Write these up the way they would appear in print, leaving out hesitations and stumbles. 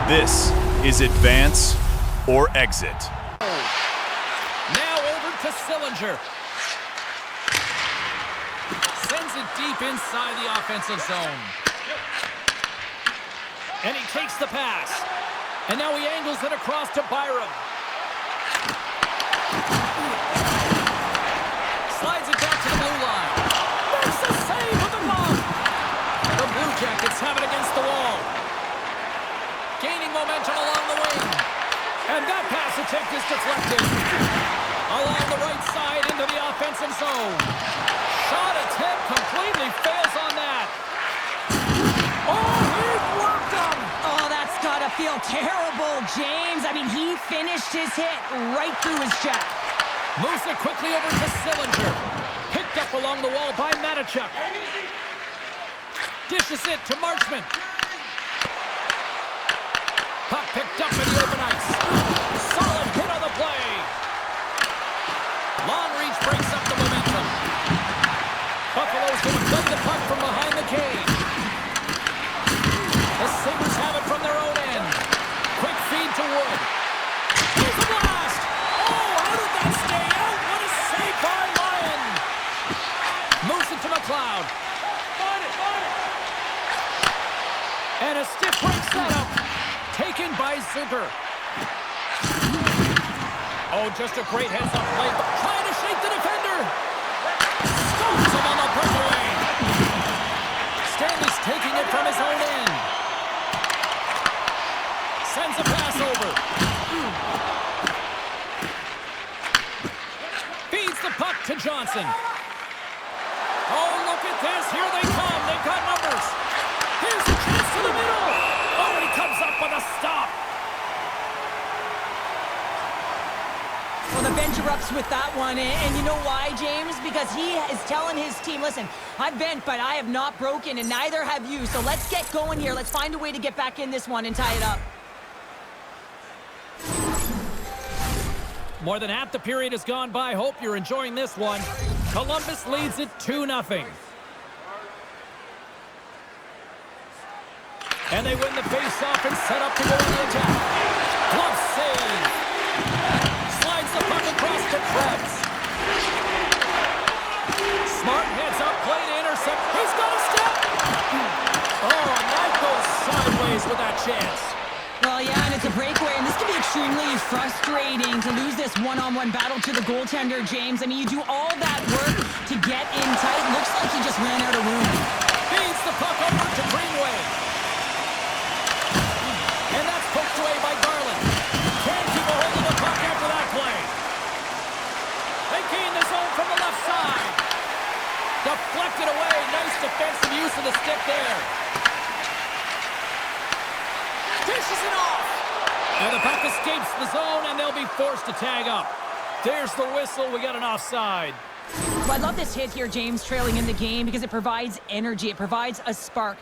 This is advance or exit. Now over to Sillinger. Sends it deep inside the offensive zone. And he takes the pass. And now he angles it across to Byram. Slides it back to the blue line. Makes a save with the ball. The Blue Jackets have it against the wall. Gaining momentum along the wing. And that pass attempt is deflected. Along the right side into the offensive zone. Shot attempt completely fails on that. Oh, he worked him. Oh, that's got to feel terrible, James. I mean, he finished his hit right through his jack. Moves it quickly over to Sillinger. Picked up along the wall by Matichuk. Dishes it to Marchment. Puck picked up in the open ice. Solid hit on the play. Long reach breaks up the momentum. Buffalo's going to play the puck from behind the cage. The Sabres have it from their own end. Quick feed to Wood. Here's the blast! Oh, how did that stay out? What a save by Lyon! Moves it to McLeod. And a stiff break setup. Taken by Zucker. Oh, just a great heads-up play. Trying to shake the defender. Stones him on the breakaway. Stanley's taking it from his own end. Sends a pass over. Feeds the puck to Johnson. Oh, look at this. Here they come. They've got numbers. Here's a chance to the middle. Oh, and he comes up with a stop. Well, the bench erupts with that one, and you know why, James? Because he is telling his team, listen, I've bent, but I have not broken, and neither have you. So let's get going here. Let's find a way to get back in this one and tie it up. More than half the period has gone by. Hope you're enjoying this one. Columbus leads it 2-0. And they win the face-off and set up to go to the attack. Glove save. Slides the puck across to Krebs. Smart heads up, play to intercept. He's got a step. Oh, and that goes sideways with that chance. Well, yeah, and it's a breakaway, and this can be extremely frustrating to lose this one-on-one battle to the goaltender, James. I mean, you do all that work to get in tight. Looks like he just ran out of room. Feeds the puck over to Greenway. And that's poked away by Garland. Can't keep a hold of the puck after that play. They gain the zone from the left side. Deflected away. Nice defensive use of the stick there. Dishes it off. And the puck escapes the zone, and they'll be forced to tag up. There's the whistle. We got an offside. Well, I love this hit here, James, trailing in the game, because it provides energy. It provides a spark.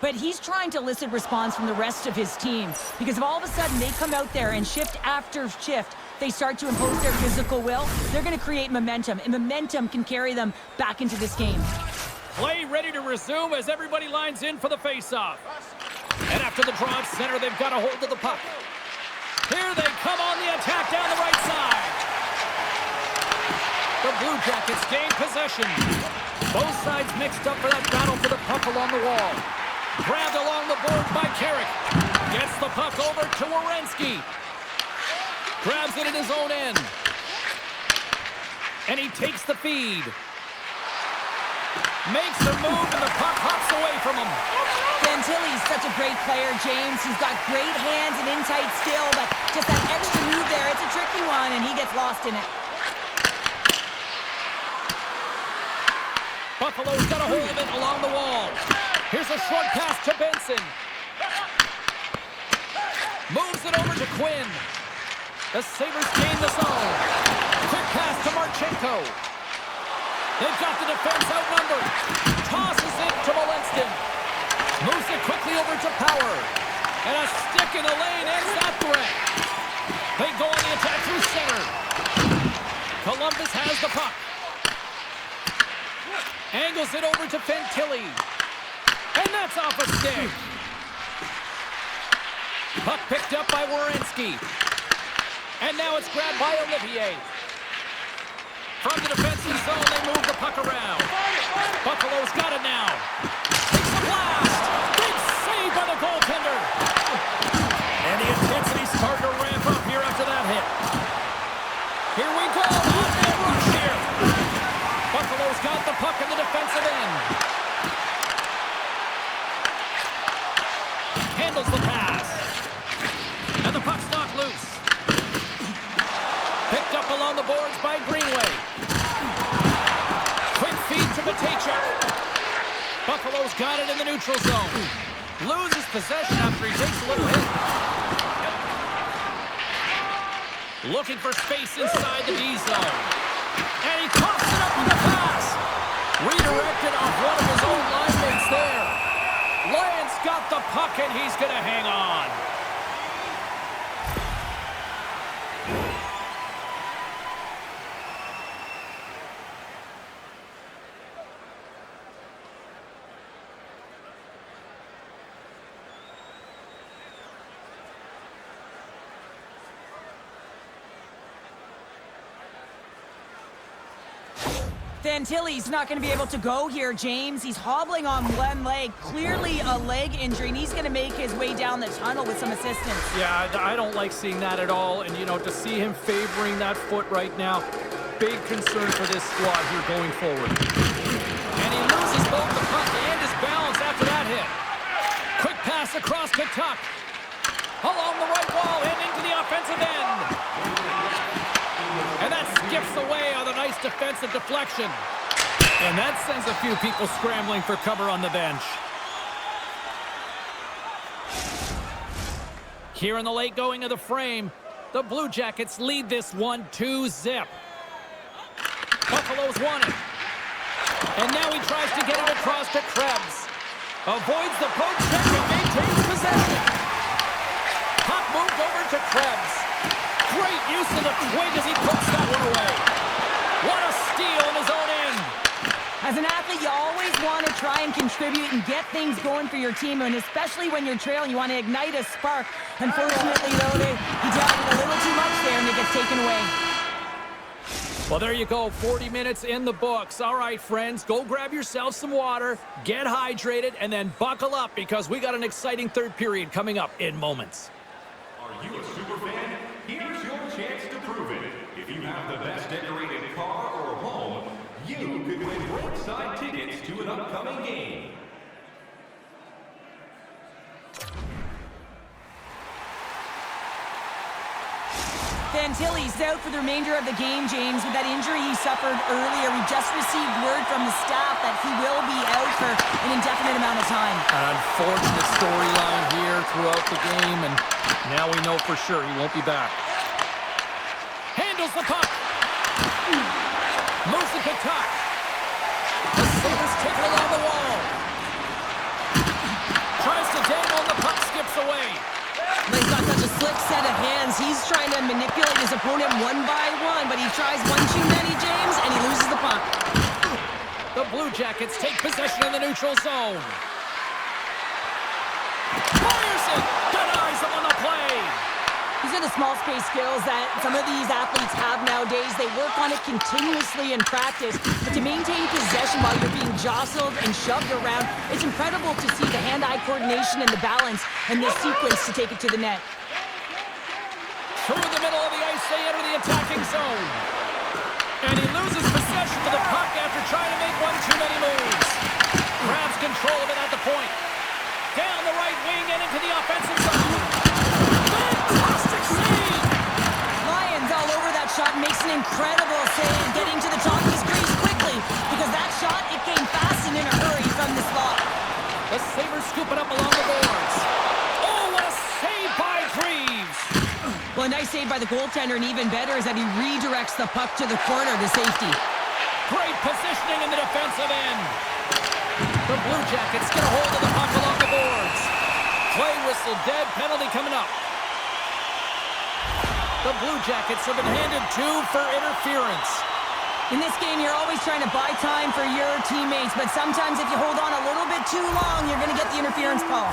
But he's trying to elicit response from the rest of his team, because if all of a sudden they come out there and shift after shift, they start to impose their physical will, they're going to create momentum, and momentum can carry them back into this game. Play ready to resume as everybody lines in for the face-off. And after the draw at center, they've got a hold of the puck. Here they come on the attack down the right side. The Blue Jackets gain possession. Both sides mixed up for that battle for the puck along the wall. Grabbed along the boards by Carrick. Gets the puck over to Werenski. Grabs it in his own end. And he takes the feed. Makes a move, and the puck hops away from him. Fantilli's such a great player, James. He's got great hands and in-tight skill, but just that extra move there, it's a tricky one, and he gets lost in it. Buffalo's got a hold of it along the wall. Here's a short pass to Benson. Moves it over to Quinn. The Sabres gain the zone. Quick pass to Marchenko. They've got the defense outnumbered. Tosses it to Molenskin. Moves it quickly over to Power. And a stick in the lane ends that threat. They go on the attack through center. Columbus has the puck. Angles it over to Fantilli. And that's off a stick. Puck picked up by Werenski. And now it's grabbed by Olivier. From the defensive zone, they move the puck around. Buffalo's got it now. Takes a blast. Big save by the goaltender. And the intensity's starting to ramp up here after that hit. Here we go. On rush here. Buffalo's got the puck in the defensive end. Handles the pass. And the puck's knocked loose. Picked up along the boards by Greenway. Quick feed to Matejchuk. Buffalo's got it in the neutral zone. Loses possession after he takes a little hit. Looking for space inside the D zone. And he coughs it up with a pass. Redirected off one of his own linemates there. Lyons got the puck and he's going to hang on. Fantilli's not going to be able to go here, James. He's hobbling on one leg, clearly a leg injury, and he's going to make his way down the tunnel with some assistance. Yeah, I don't like seeing that at all, and, you know, to see him favoring that foot right now, big concern for this squad here going forward. And he loses both the puck and his balance after that hit. Quick pass across to Tuck. Along the right wall and into the offensive end. And that skips away on a nice defensive deflection. And that sends a few people scrambling for cover on the bench. Here in the late going of the frame, the Blue Jackets lead this one 2-0. Buffalo's won it. And now he tries to get it across to Krebs. Avoids the poke check and maintains possession. Puck moved over to Krebs. Great use of the twig as he pokes that one away. What a steal in his own end. As an athlete, you always want to try and contribute and get things going for your team, and especially when you're trailing, you want to ignite a spark. Unfortunately, though, he tagged it a little too much there, and it gets taken away. Well, there you go. 40 minutes in the books. All right, friends, go grab yourself some water, get hydrated, and then buckle up because we got an exciting third period coming up in moments. Are you a super fan? Here's your chance to prove it. If you have the best decorated car or home, you could win ringside tickets to an upcoming game. Fantilli's out for the remainder of the game, James, with that injury he suffered earlier. We just received word from the staff that he will be out for an indefinite amount of time. An unfortunate storyline here throughout the game, and now we know for sure he won't be back. Handles the puck. Moves it to Tuck. The Sabres take it along the wall. Tries to dangle, and the puck skips away. He's got such a slick set of hands. He's trying to manipulate his opponent one by one, but he tries one too many, James, and he loses the puck. The Blue Jackets take possession in the neutral zone. Fires it! Denies him on the play! These are the small space skills that some of these athletes have nowadays. They work on it continuously in practice, but to maintain possession while you're being jostled and shoved around, it's incredible to see the hand-eye coordination and the balance and the sequence to take it to the net. Through the middle of the ice, they enter the attacking zone. And he loses possession of the puck after trying to make one too many moves. Grabs control of it at the point. Down the right wing and into the offensive zone. Fantastic save! Lyons all over that shot, makes an incredible save, getting to the top of his crease quickly, because that shot, it came fast and in a hurry from the slot. The Sabres scoop it up along the boards. Oh, what a save by Greaves! Well, a nice save by the goaltender, and even better is that he redirects the puck to the corner to safety. Great positioning in the defensive end. The Blue Jackets get a hold of the puck along the boards. Play whistle dead, penalty coming up. The Blue Jackets have been handed 2 for interference. In this game, you're always trying to buy time for your teammates, but sometimes if you hold on a little bit too long, you're going to get the interference call.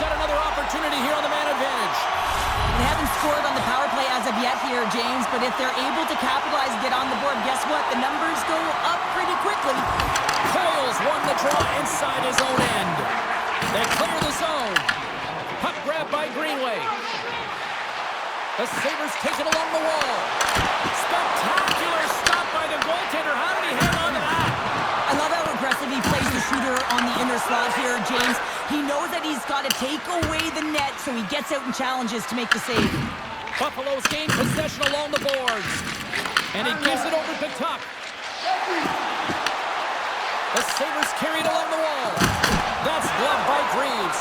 got another opportunity here on the man advantage. They haven't scored on the power play as of yet here, James, but if they're able to capitalize and get on the board, guess what? The numbers go up pretty quickly. Coyles won the draw inside his own end. They clear the zone. Puck grab by Greenway. The Sabres take it along the wall. Spectacular stop by the goaltender. How did he hang on to that? I love how aggressive he plays the shooter on the inner slot here, James. He knows that he's got to take away the net, so he gets out and challenges to make the save. Buffalo's gained possession along the boards. And he gives it over to Tuck. The Sabres carry it along the wall. That's gloved by Greaves.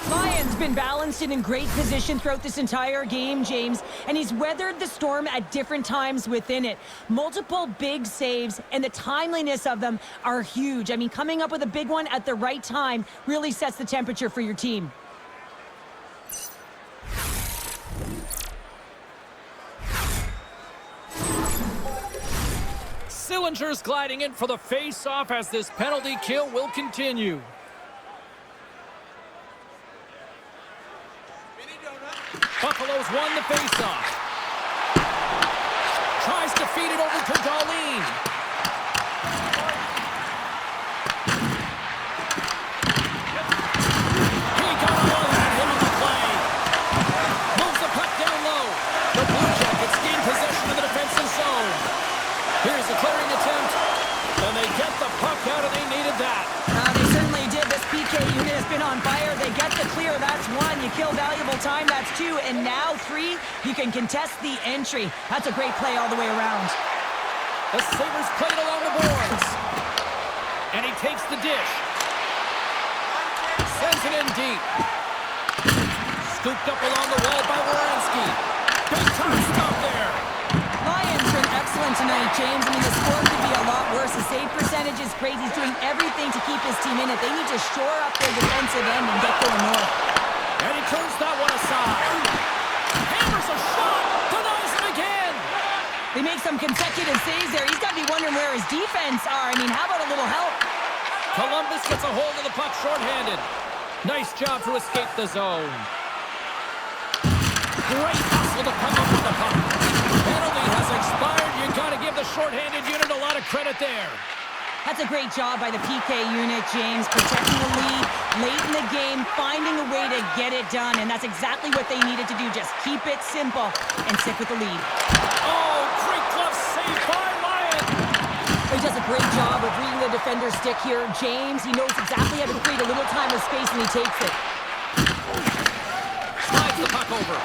Lyon's been balanced and in great position throughout this entire game, James, and he's weathered the storm at different times within it. Multiple big saves, and the timeliness of them are huge. I mean, coming up with a big one at the right time really sets the temperature for your team. Sillinger's gliding in for the face-off as this penalty kill will continue. Buffalo's won the face-off. Tries to feed it over to Darlene. He got all that hit on the play. Moves the puck down low. The Blue Jackets gain possession of the defensive zone. Here's a clearing attempt. And they get the puck out, and they needed that. They certainly did. This PK unit has been on fire. They get the clear. That's one. You kill valuable time. That's two. And now three, you can contest the entry. That's a great play all the way around. The Sabres played along the boards. And he takes the dish. Sends it in deep. Scooped up along the wall by Werenski. Big time stop there. Lions been excellent tonight, James. I mean, the score could be a lot worse. The save percentage is great. He's doing everything to keep his team in it. They need to shore up their defensive end and get going north. And he turns that one aside. Hammers a shot. Denies him again. They make some consecutive saves there. He's got to be wondering where his defense are. I mean, how about a little help? Columbus gets a hold of the puck shorthanded. Nice job to escape the zone. Great hustle to come up with the puck. Penalty has expired. You got to give the shorthanded unit a lot of credit there. That's a great job by the PK unit, James, protecting the lead late in the game, finding a way to get it done, and that's exactly what they needed to do. Just keep it simple and stick with the lead. Oh, great glove save by Lyon. He does a great job of reading the defender's stick here. James, he knows exactly how to create a little time and space, and he takes it. Slides the puck over.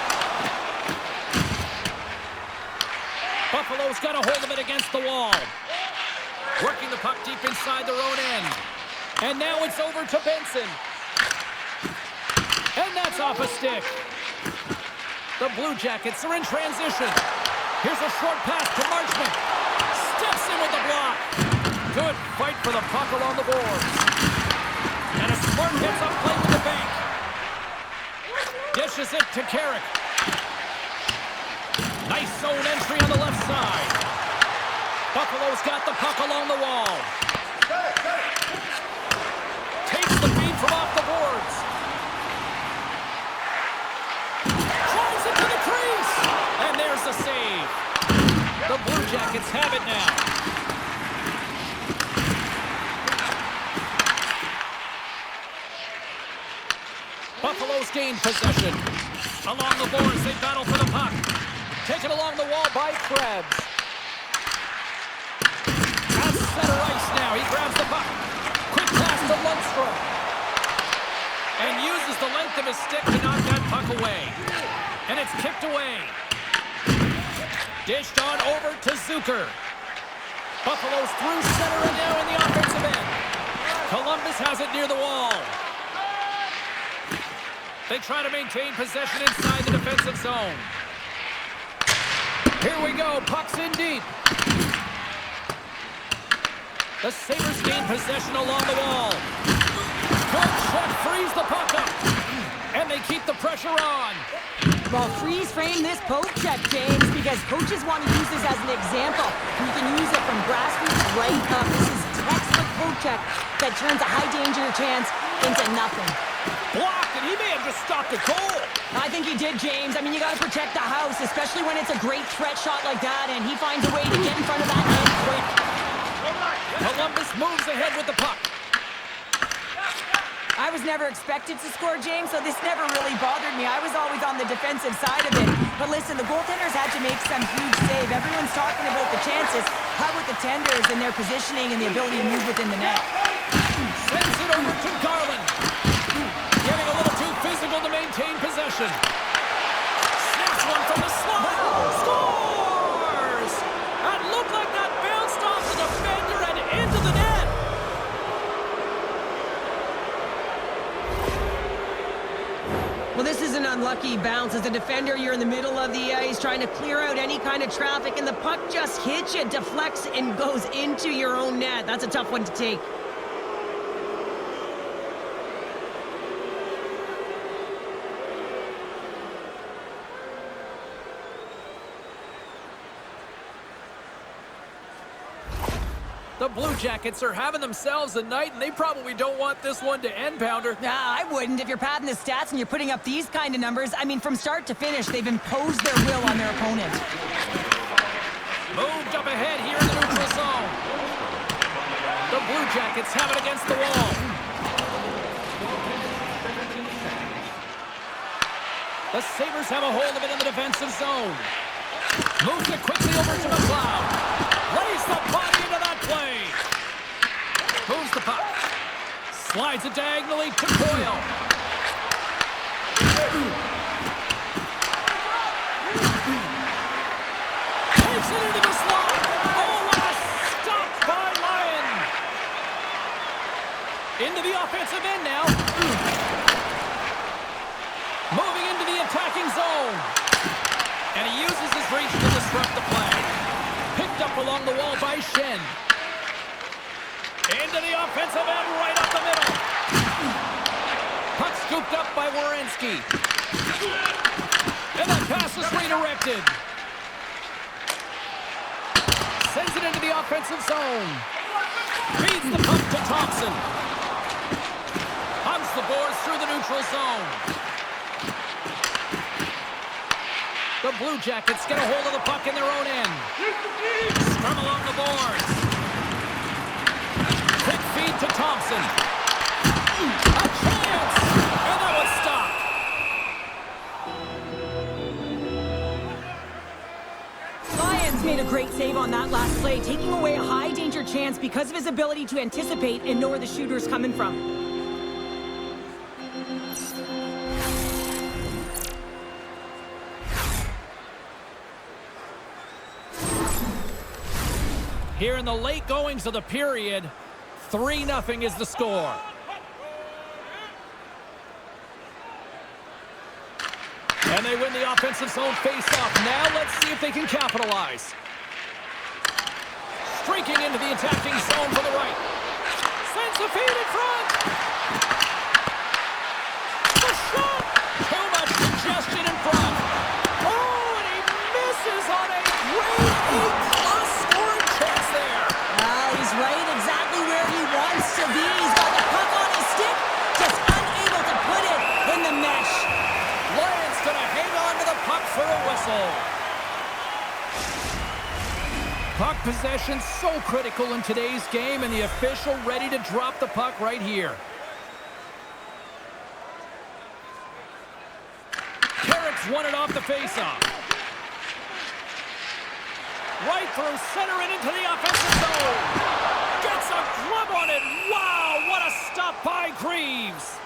Buffalo's got a hold of it against the wall. Working the puck deep inside their own end. And now it's over to Benson. And that's off a stick. The Blue Jackets are in transition. Here's a short pass to Marchment. Steps in with the block. Good fight for the puck along the boards. And a smart hits up play with the bank. Dishes it to Carrick. Nice zone entry on the left side. Buffalo's got the puck along the wall. Takes the feed from off the boards. Drives it to the crease. And there's the save. The Blue Jackets have it now. Buffalo's gained possession. Along the boards, they battle for the puck. Taken along the wall by Krebs. At center ice now, he grabs the puck. Quick pass to Lundstrom. And uses the length of his stick to knock that puck away. And it's kicked away. Dished on over to Zucker. Buffalo's through center and now in the offensive end. Columbus has it near the wall. They try to maintain possession inside the defensive zone. Here we go, puck's in deep. The Sabres gain possession along the wall. Good check, frees the puck up. And they keep the pressure on. Well, freeze frame this poke check, James, because coaches want to use this as an example. You can use it from grassroots right up. This is textbook poke check that turns a high danger chance into nothing. Blocked, and he may have just stopped a goal. I think he did, James. I mean, you got to protect the house, especially when it's a great threat shot like that, and he finds a way to get in front of that net quick. Columbus moves ahead with the puck. I was never expected to score, James, so this never really bothered me. I was always on the defensive side of it. But listen, the goaltenders had to make some huge save. Everyone's talking about the chances. How about the tenders and their positioning and the ability to move within the net? Sends it over to Garland. Getting a little too physical to maintain possession. Snaps one from the slot. Scores! That looked like that bounced off the defender and into the net. Well, this is an unlucky bounce. As a defender, you're in the middle of the ice trying to clear out any kind of traffic, and the puck just hits you, deflects, and goes into your own net. That's a tough one to take. The Blue Jackets are having themselves a night, and they probably don't want this one to end, Pounder. Nah, I wouldn't. If you're padding the stats and you're putting up these kind of numbers, I mean, from start to finish, they've imposed their will on their opponent. Moved up ahead here in the neutral zone. The Blue Jackets have it against the wall. The Sabres have a hold of it in the defensive zone. Moves it quickly over to McLeod. Lays the body into that play. Moves the puck. Slides it diagonally to Coyle. Takes it into the slot. Oh, what a stop by Lyon. Into the offensive end now. Moving into the attacking zone. And he uses his reach to disrupt the play. Picked up along the wall by Shen. Into the offensive end, right up the middle. Puck scooped up by Werenski. And that pass is redirected. Sends it into the offensive zone. Feeds the puck to Thompson. Hunts the boards through the neutral zone. The Blue Jackets get a hold of the puck in their own end. Scrum along the boards. Quick feed to Thompson. A chance! And that was stopped. Lyons made a great save on that last play, taking away a high-danger chance because of his ability to anticipate and know where the shooter's coming from. Here in the late goings of the period, 3-0 is the score. And they win the offensive zone face-off. Now let's see if they can capitalize. Streaking into the attacking zone for the right. Sends the feed in front. The shot. Too much congestion in front. Oh, and he misses on a great A-plus scoring chance there. Well, he's right exactly where he wants to be. He's got the puck on his stick, just unable to put it in the mesh. Lyons gonna hang on to the puck for a whistle. Puck possession so critical in today's game, and the official ready to drop the puck right here. Carrick's won it off the faceoff. Right through center and into the offensive zone. Gets a glove on it. Wow, what a stop by Greaves.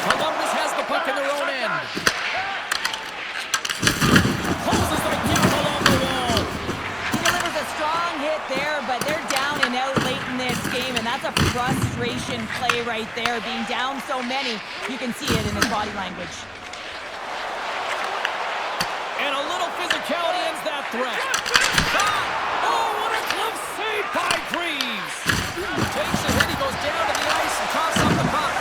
Columbus has the puck in their own end. Closes the gap along the wall. He delivers a strong hit there, but they're down and out late in this game, and that's a frustration play right there. Being down so many, you can see it in his body language. And a little physicality and that threat. Shot! Oh, what a glove save by Greaves. Takes a hit, he goes down to the ice and coughs up the puck.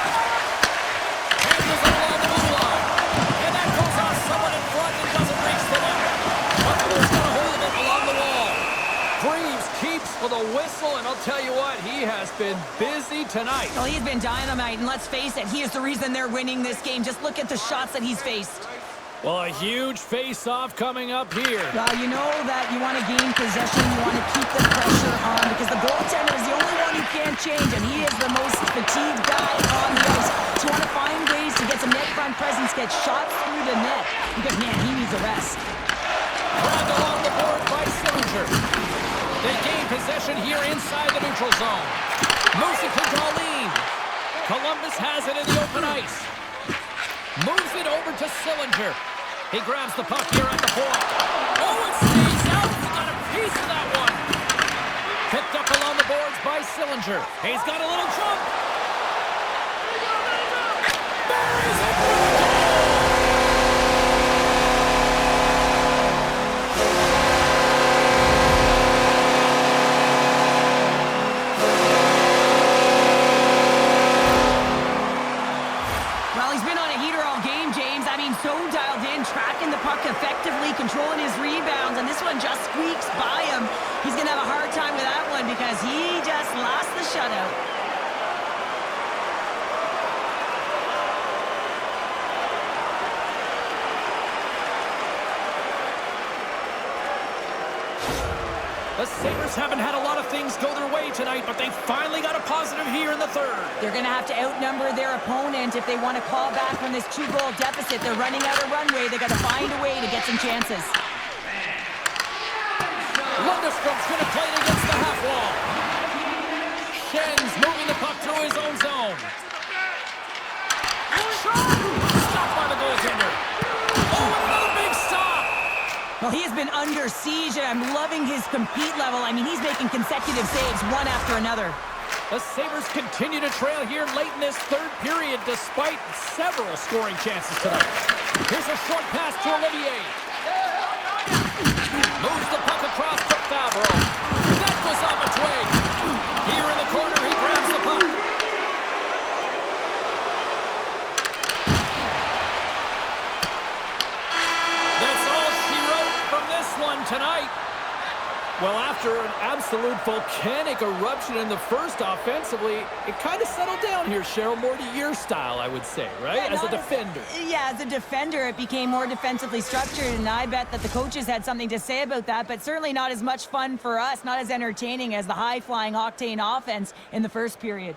Handles it along the blue line. And that goes off someone in front and doesn't reach the net. Buffalo's got a hold of it along the wall. Greaves keeps for the whistle, and I'll tell you what, he has been busy tonight. Well, he's been dynamite, and let's face it, he is the reason they're winning this game. Just look at the shots that he's faced. Well, a huge face-off coming up here. Well, you know that you want to gain possession, you want to keep the pressure on, because the goaltender is the only one who can't change, and he is the most fatigued guy on the ice. So you want to find ways to get some net front presence, get shots through the net, because, man, he needs a rest. Grabbed along the board by Sillinger. They gain possession here inside the neutral zone. Moves it to Darlene. Columbus has it in the open ice. Moves it over to Sillinger. He grabs the puck here at the point. Oh, it stays out. He got a piece of that one. Picked up along the boards by Sillinger. He's got a little jump. Buries it. So dialed in, tracking the puck effectively, controlling his rebounds, and this one just squeaks by him. He's going to have a hard time with that one because he just lost the shutout. The Sabres haven't had a lot of things go their way tonight, but they finally got a positive here in the third. They're going to have to outnumber their opponent if they want to claw back from this 2-goal deficit. They're running out of runway. They've got to find a way to get some chances. Lundstrom's going to play it against the half wall. Schen's moving the puck through his own zone. Stopped by the goaltender. Oh, another big stop. Well, he has been under siege, and I'm loving his compete level. I mean, he's making consecutive saves, one after another. The Sabres continue to trail here late in this third period, despite several scoring chances tonight. Here's a short pass to Olivier. Moves the puck across to Favreau. That goes off a twig. Here in the corner, he grabs the puck. That's all she wrote from this one tonight. Well, after an absolute volcanic eruption in the first offensively, it kind of settled down here, Cheryl, more to your style, I would say, right? Yeah, as a defender. As a defender, it became more defensively structured, and I bet that the coaches had something to say about that, but certainly not as much fun for us, not as entertaining as the high-flying octane offense in the first period.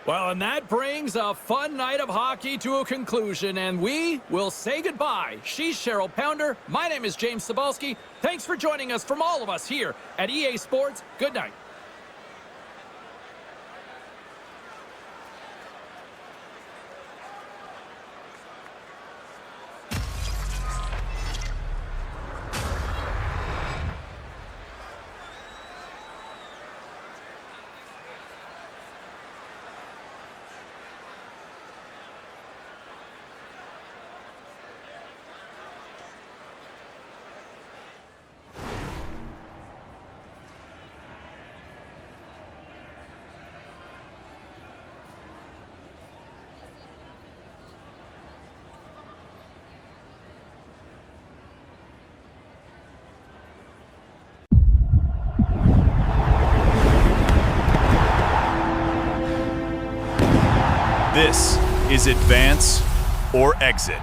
Well, and that brings a fun night of hockey to a conclusion, and we will say goodbye. She's Cheryl Pounder. My name is James Cybulski. Thanks for joining us from all of us here at EA Sports. Good night. This is Advance or Exit.